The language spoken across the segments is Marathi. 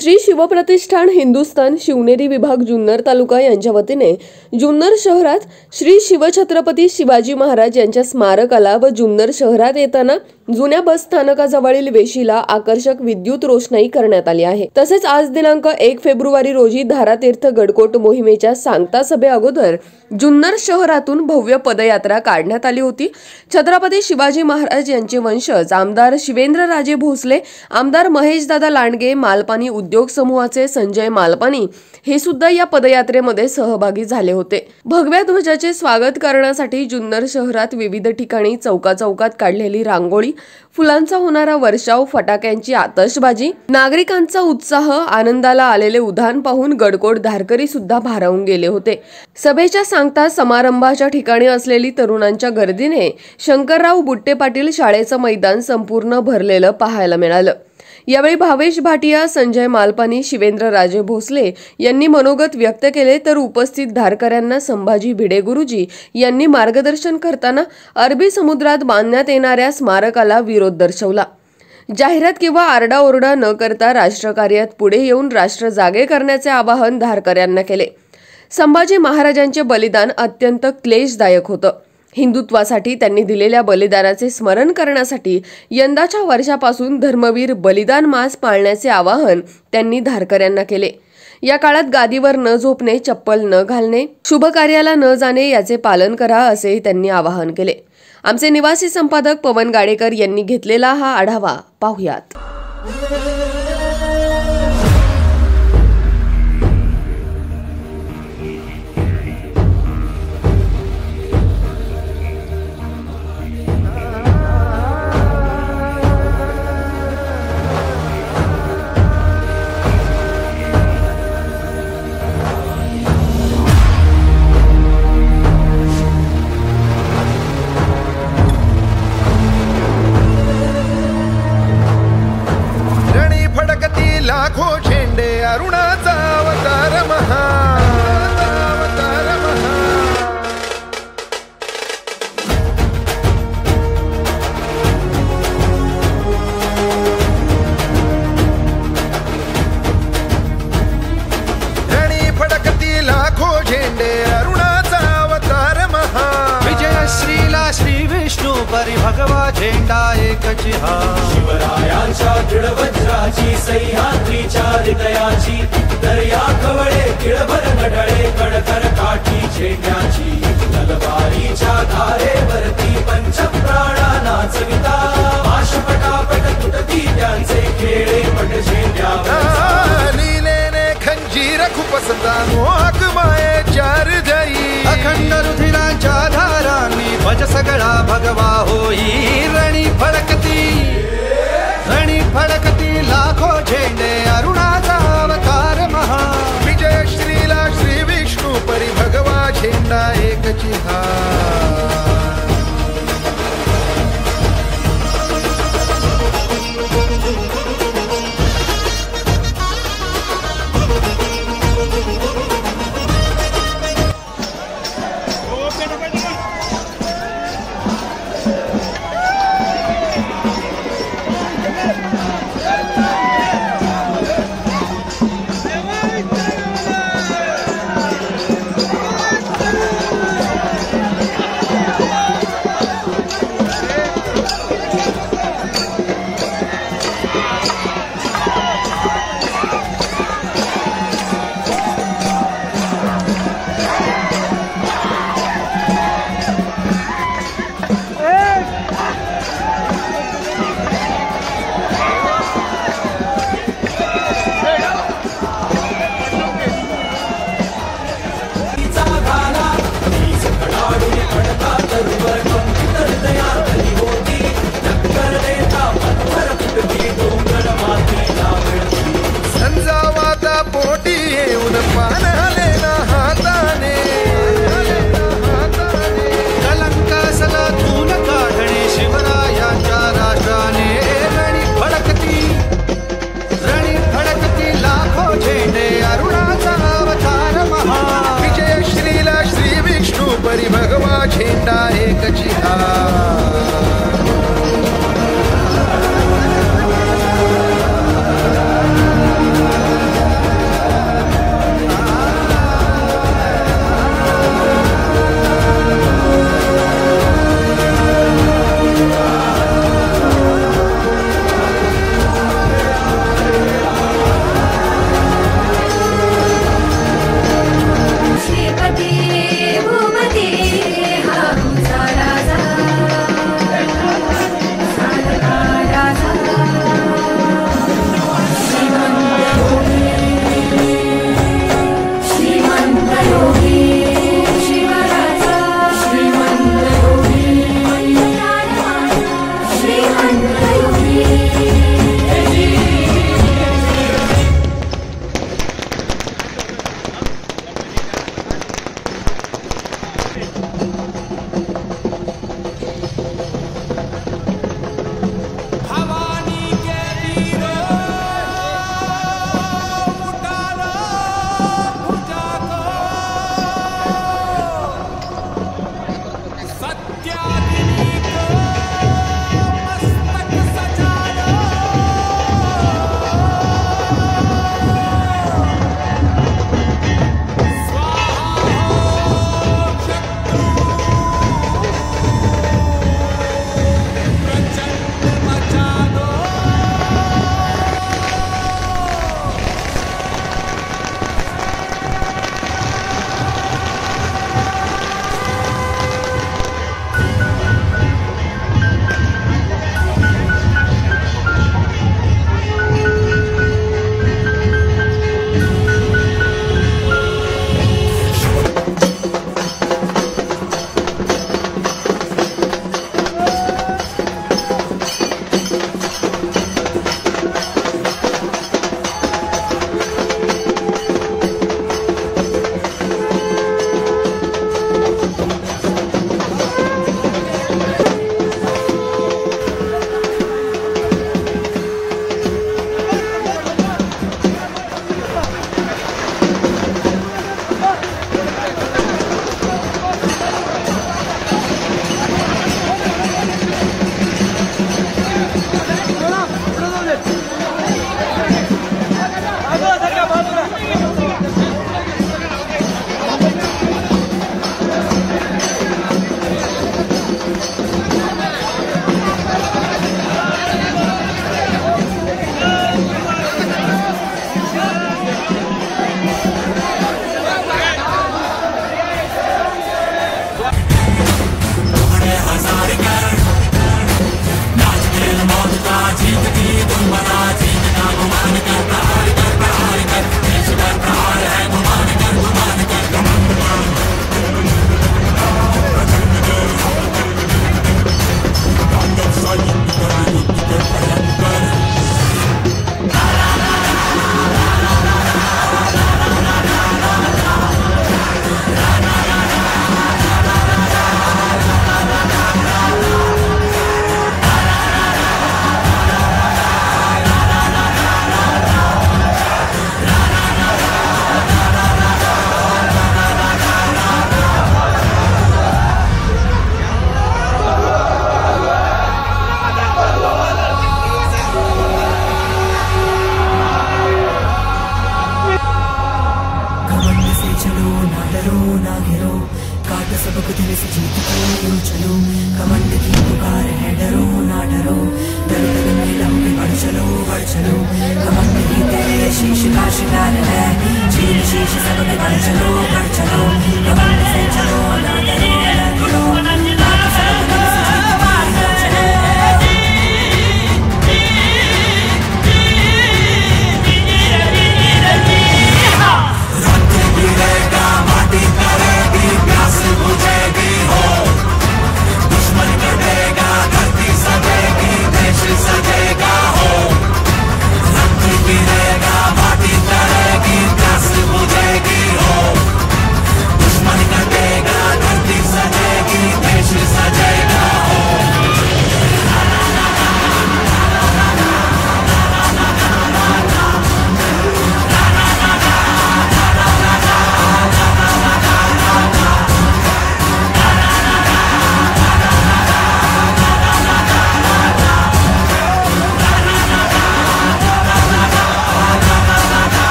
श्री शिवप्रतिष्ठान हिंदुस्थान शिवनेरी विभाग जुन्नर तालुका यांच्या वतीने जुन्नर शहरात श्री शिवछत्रपती शिवाजी महाराज यांच्या स्मारकाला व जुन्नर शहरात येताना जुन्या बस स्थानकाजवळील वेशीला आकर्षक विद्युत रोषणाई करण्यात आली आहे। तसेच आज दिनांक 1 फेब्रुवारी रोजी धारातीर्थ गडकोट मोहिमेच्या सांगता सभे अगोदर जुन्नर शहरातून भव्य पदयात्रा काढण्यात आली होती। छत्रपती शिवाजी महाराज यांचे वंशज आमदार शिवेंद्रराजे भोसले, आमदार महेशदादा लांडगे, मालपानी उद्योग समूहाचे संजय मालपानी हे सुद्धा या पदयात्रेमध्ये सहभागी झाले होते। भगव्या ध्वजाचे स्वागत करण्यासाठी जुन्नर शहरात विविध ठिकाणी चौकात काढलेली रांगोळी, फुलांचा होणारा वर्षाव, फटाक्यांची आतषबाजी, नागरिकांचा उत्साह, आनंदाला आलेले उधाण पाहून गडकोट धारकरी सुद्धा भारावून गेले होते। सभेच्या सांगता समारंभाच्या ठिकाणी असलेली तरुणांच्या गर्दीने शंकरराव बुट्टे पाटील शाळेचं मैदान संपूर्ण भरलेलं पाहायला मिळालं। यावेळी भावेश भाटिया, संजय मालपानी, शिवेंद्रराजे भोसले यांनी मनोगत व्यक्त केले, तर उपस्थित धारकऱ्यांना संभाजी भिडे गुरुजी यांनी मार्गदर्शन करताना अरबी समुद्रात बांधण्यात येणाऱ्या स्मारकाला विरोध दर्शवला। जाहिरात किंवा आरडाओरडा न करता राष्ट्रकार्यात पुढे येऊन राष्ट्र जागे करण्याचे आवाहन धारकऱ्यांना केले। संभाजी महाराजांचे बलिदान अत्यंत क्लेशदायक होतं। हिंदुत्वासाठी त्यांनी दिलेल्या बलिदानाचे स्मरण करण्यासाठी यंदाच्या वर्षापासून धर्मवीर बलिदान मास पाळण्याचे आवाहन त्यांनी धारकऱ्यांना केले। या काळात गादीवर न झोपणे, चप्पल न घालणे, शुभ कार्याला न जाणे याचे पालन करा असेही त्यांनी आवाहन केले। आमचे निवासी संपादक पवन गाडेकर यांनी घेतलेला हा आढावा पाहुयात। लाखो झेंडे अरुणाचा अवतार महा, रणी फडकती लाखो झेंडे अरुणाचा अवतार महा, विजय श्रीला श्री विष्णू परी भगवा झेंडा एकची हा, शिवरायांच्या दृढ वज्राची सह्याद्रीच्या हृदयाची, दर्या कवळे किळभर नढळे कडकर काठी झेंड्याची, तलवारीच्या धारेवरती पंचप्राणा नाचविता, आशपटापट तुटती त्यांचे खेळे पट झेंड्यावर, लीलेने खंजीर खुपसता मोहक मायेच्या हृदयी, अखंड रुधिरांच्या धारांनी भज सगळा भगवा होई, रणी फडकती लाखो झेंडे अरुणाचा अवतार महा, विजय श्रीला श्री विष्णू परी भगवा झेंडा एकची हा, श्रृंगार है चीर शीश सब के बढ़ चलो कमंड से चलो ना डरो बाकी सब दिल से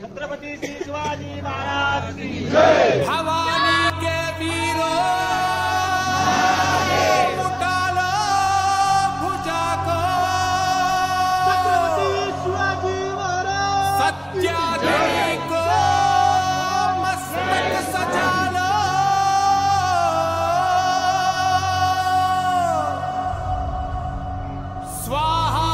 छत्रपति श्री शिवाजी महाराज की जय। भवानी के वीरों उठा लो भुजा को, छत्रपति शिवाजी महाराज सत्याग्रही को मस्तक सजा लो। स्वाहा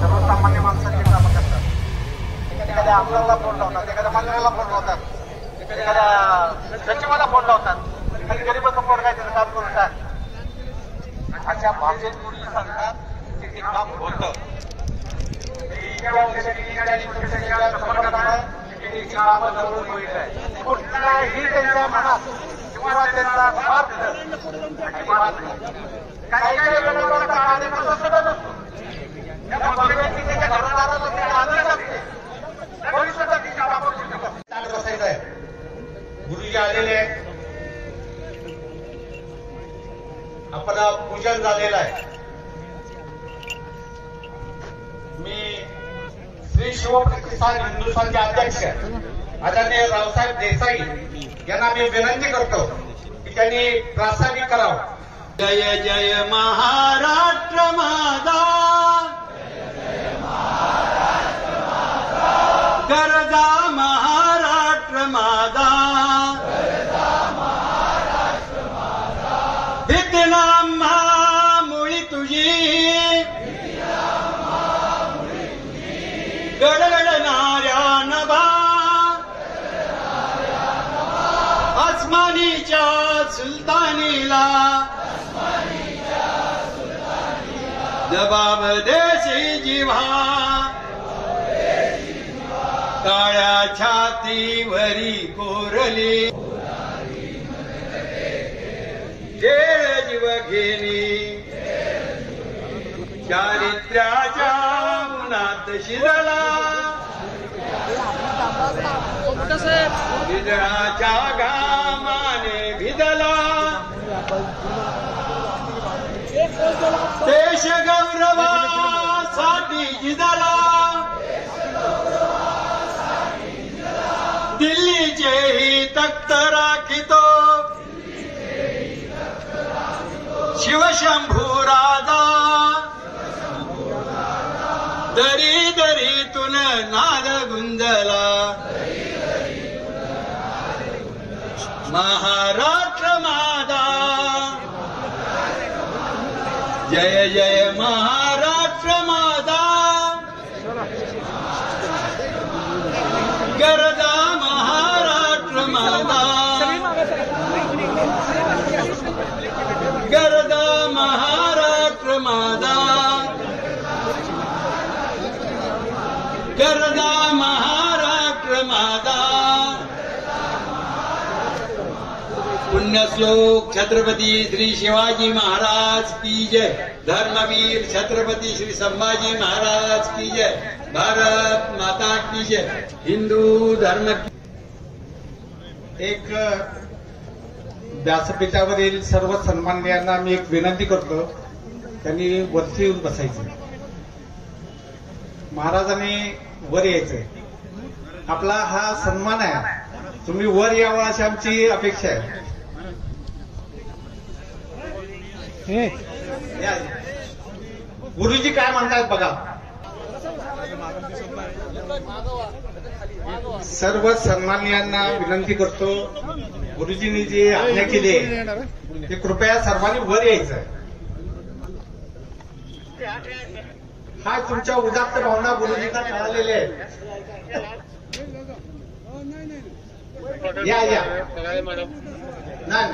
सर्वसामान्य माणसाची कामं करतात. एखाद्या आमदाराला फोन लावतात, एखाद्या मंत्र्याला फोन लावतात, एखाद्या सचिवाला फोन लावतात, एखादी गरीबाचं फोन काय त्याचं काम करून टाक. अशा भाषेत पूर्वी सांगतात की ते काम होतं. कुठलाही त्यांच्या मनात किंवा त्यांचा स्वार्थ काही काही लोकांना आधीपासून सुद्धा नसतो. त्या भविष्याची त्याच्या घरदाराला ते आदर असते. भविष्यासाठी कामावर बसायचं आहे. गुरुजी आलेले आहे. आपण पूजन झालेलं आहे. मी श्री शिवप्रतिष्ठान हिंदुस्थानचे अध्यक्ष आदरणीय रावसाहेब देसाई यांना मी विनंती करतो की त्यांनी प्रास्ताविक करावं. जय जय महाराष्ट्र माझा, गरजा महाराष्ट्र माझा, भीतीला मुळी तुझी, गडगडणाऱ्या नभा, आसमानीच्या सुलतानीला जबाब देशी जिव्हा, काळ्या छातीवरी कोरली केळ जीव घेणी, चारित्र्याच्या उन्हात शिजला, विजळाच्या घामाने भिजला, देश गौरवासाठी झिजला, दिल्लीचेही तख्त राखितो, शिवशंभू राजा, दरी दरीतून नाद गुंजला, महाराष्ट्र माझा, जय जय महाराष्ट्र माझा, गरजा महाराष्ट्र माझा, गरजा महाराष्ट्र माझा, गरजा महाराष्ट्र माझा. पुण्यश्लोक छत्रपती श्री शिवाजी महाराज की जय. धर्मवीर छत्रपती श्री संभाजी महाराज की जय. भारत माता की जय. हिंदू धर्म. एक व्यासपीठावरील सर्व सन्माननीयांना मी एक विनंती करतो, त्यांनी वरती येऊन बसायचं. महाराजांनी वर यायचंय. आपला हा सन्मान आहे. तुम्ही वर यावं अशी आमची अपेक्षा आहे. गुरुजी काय म्हणतात बघा. सर्व सन्माननीयांना विनंती करतो, गुरुजींनी जी आज्ञा केली आहे ते कृपया सर्वांनी वर यायचं. हा तुमच्या उदात्त भावना गुरुजींना कळालेल्या आहेत. या या नाही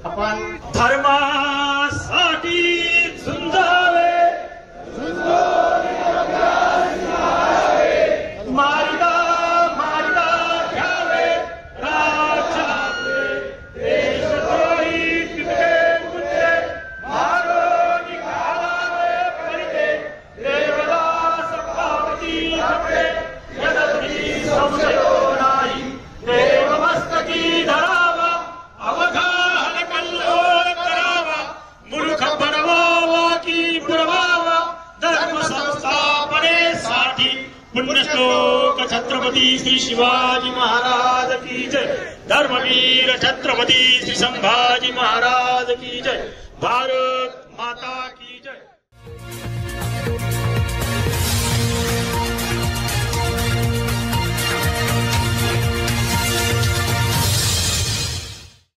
आपण धर्मासाठी झुंजावे, पुण्यश्लोक छत्रपती श्री शिवाजी महाराज की जय। धर्मवीर छत्रपती श्री संभाजी महाराज की जय। भारत माता